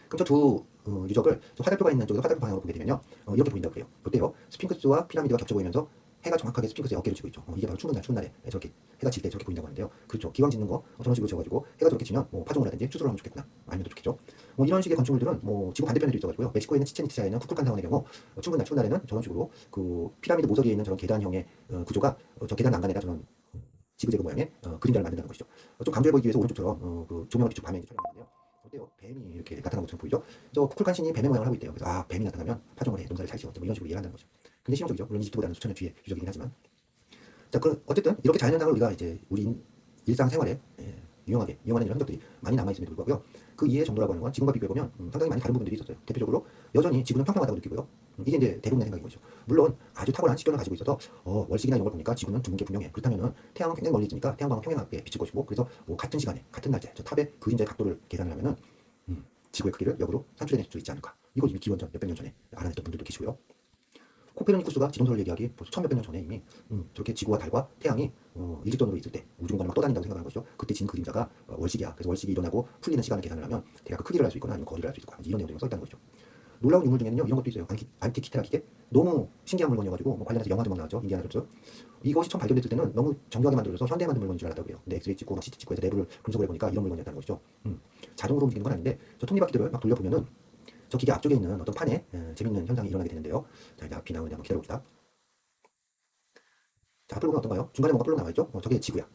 그럼 저 두 유적을 저 화살표가 있는 쪽에서 화살표 방향으로 보게 되면요. 이렇게 보인다고 그래요. 어때요? 스핑크스와 피라미드가 겹쳐 보이면서 해가 정확하게 스핑크스의 어깨를 지고 있죠. 이게 바로 추운 날에 저렇게 해가 질 때 저렇게 보인다고 하는데요. 그렇죠. 기왕 짓는 거 저런 식으로 지어가지고 해가 저렇게 지면 파종을 하든지 추수를 하면 좋겠구나. 아니면 더 좋겠죠. 이런 식의 건축물들은 지구 반대편에도 있어가지고요. 멕시코에 있는 치첸 이트자에 있는 쿠쿨칸 사원의 경우 추운 날에는 저런 식으로 그 피라미드 모서리에 있는 저런 계단형의 구조가 저 계단 난간에다 저런 지그재그 모양의 그림자를 만든다는 것이죠. 좀 강조해 보이기 위해서 오른쪽처럼 그 조명을 비추고 밤에 촬영하는데요. 어때요? 뱀이 이렇게 나타나는 것처럼 보이죠? 저 쿠쿨칸 신이 뱀의 모양을 하고 있대요. 그래서 아, 뱀이 나타나면 파종을 해, 농사를 잘 지어. 뭐 이런 식으로 이해를 한다는 거죠. 굉장히 실용적이죠. 물론 이집트보다는 수천 년 뒤에 유적이긴 하지만. 자, 그 어쨌든 이렇게 자연현상을 우리가 이제 우리 일상생활에 유용하게 이용하는 이런 흔적들이 많이 남아있음에도 불구하고요. 그 이해 정도라고 하는 건 지금과 비교해보면 상당히 많이 다른 부분들이 있었어요. 대표적으로 여전히 지구는 평평하다고 느끼고요. 이게 이제 대부분의 생각인 거죠. 물론 아주 탁월한 시견을 가지고 있어서 월식이나 이런 걸 보니까 지구는 둥근 게 분명해. 그렇다면은 태양은 굉장히 멀리 있으니까 태양광은 평행하게 비칠 것이고, 그래서 뭐 같은 시간에 같은 날짜에 저 탑의 그림자의 각도를 계산을 하면은 지구의 크기를 역으로 산출해낼 수 있지 않을까. 이거 이미 기원전 몇백 년 전에 알아냈던 분들도 계시고요. 코페르니쿠스가 지동설을 얘기하기 벌써 1100년 전에 이미 저렇게 지구와 달과 태양이 일직선으로 있을 때 우주 공간을 막 떠다닌다고 생각하는 것이죠. 그때 진 그림자가 월식이야. 그래서 월식이 일어나고 풀리는 시간을 계산을 하면 대략 그 크기를 알 수 있거나 아니면 거리를 알 수 있을 거야. 이런 내용들이 써있다는 것이죠. 놀라운 유물 중에는요, 이런 것도 있어요. 안티키테라 기계. 너무 신기한 물건이어가지고 뭐 관련해서 영화도 막 나왔죠. 인디아나 존스. 이것이 처음 발견됐을 때는 너무 정교하게 만들어서 현대에 만든 물건인 줄 알았다고 해요. 근데 엑스레이 찍고 막 CT 찍고 해서 내부를 분석을 해보니까 이런 물건이었다는 것이죠. 자동으로 움직이는 건 아닌데 저 톱니바퀴들을 막 돌려보면은 저 기계 앞쪽에 있는 어떤 판에 재밌는 현상이 일어나게 되는데요. 자, 이제 앞이 나오는데 한번 기다려봅시다. 자, 앞을 보면 어떤가요? 중간에 뭔가 뿔룩 나와있죠? 저게 지구야.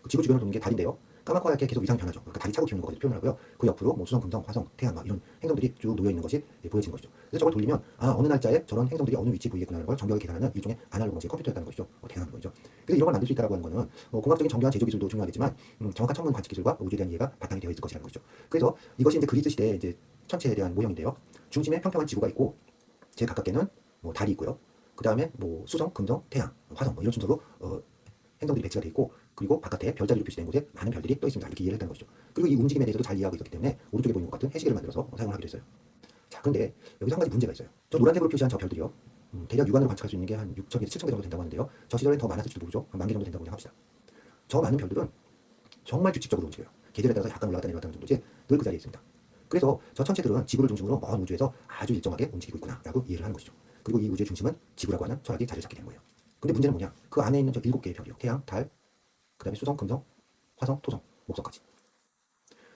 그 지구 주변을 도는 게 달인데요. 까맣고 하얗게 계속 위상이 변하죠. 그러니까 달이 차고 기우는 것까지 표현을 하고요. 그 옆으로 뭐 수성, 금성, 화성, 태양 막 이런 행성들이 쭉 놓여있는 것이 보여지는 것이죠. 그래서 저걸 돌리면 아, 어느 날짜에 저런 행성들이 어느 위치에 보이겠구나 하는 걸 정교하게 계산하는 일종의 아날로그 방식의 컴퓨터였다는 것이죠. 대단한 거죠. 그래서 이런 걸 만들 수 있다고 하는 거는 공학적인 정교한 제조 기술도 중요하겠지만 정확한 천문 관측 기술과 우주에 대한 이해가 바탕이 되어 있을 것이라는 것이죠. 그래서 이것이 이제 그리스 시대의 이제 천체에 대한 모형인데요. 중심에 평평한 지구가 있고 제일 가깝게는 뭐 달이 있고요. 그 다음에 뭐 수성, 금성, 태양, 화성 뭐 이런 순서로 행성들이 배치가 되어 있고, 그리고 바깥에 별자리로 표시된 곳에 많은 별들이 떠 있습니다. 이렇게 이해를 했다는 것이죠. 그리고 이 움직임에 대해서도 잘 이해하고 있었기 때문에 오른쪽에 보이는 것 같은 해시계를 만들어서 사용을 하기로 했어요. 자, 그런데 여기서 한 가지 문제가 있어요. 저 노란색으로 표시한 저 별들이요. 대략 육안으로 관측할 수 있는 게 한 6,000개, 7,000개 정도 된다고 하는데요. 저 시절엔 더 많았을지도 모르죠. 한 10,000개 정도 된다고 생각합시다. 저 많은 별들은 정말 규칙적으로 움직여요. 계절에 따라서 약간 올라갔다 내려갔다는 정도지 늘 그 자리에 있습니다. 그래서 저 천체들은 지구를 중심으로 먼 우주에서 아주 일정하게 움직이고 있구나라고 이해를 하는 것이죠. 그리고 이 우주의 중심은 지구라고 하는 철학이 자리를 잡게 된 거예요. 근데 문제는 뭐냐? 그 안에 있는 저 7개의 별이요. 태양, 달, 그 다음에 수성, 금성, 화성, 토성, 목성까지.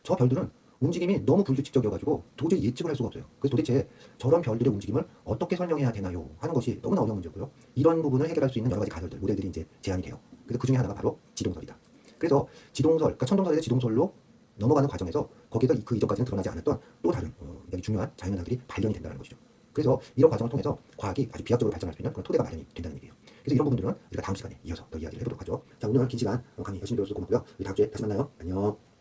저 별들은 움직임이 너무 불규칙적이어가지고 도저히 예측을 할 수가 없어요. 그래서 도대체 저런 별들의 움직임을 어떻게 설명해야 되나요? 하는 것이 너무나 어려운 문제고요. 이런 부분을 해결할 수 있는 여러 가지 가설들, 모델들이 이제 제안이 돼요. 그래서 그 중에 하나가 바로 지동설이다. 그래서 지동설, 그러니까 천동설에서 지동설로 넘어가는 과정에서 거기서 그 이전까지는 드러나지 않았던 또 다른 굉장히 중요한 자연현상들이 발견이 된다는 것이죠. 그래서 이런 과정을 통해서 과학이 아주 비약적으로 발전할 수 있는 그런 토대가 마련이 된다는 얘기예요. 그래서 이런 부분들은 우리가 다음 시간에 이어서 더 이야기를 해보도록 하죠. 자, 오늘 긴 시간 강의 열심히 들어주셔서 고맙고요. 우리 다음 주에 다시 만나요. 안녕.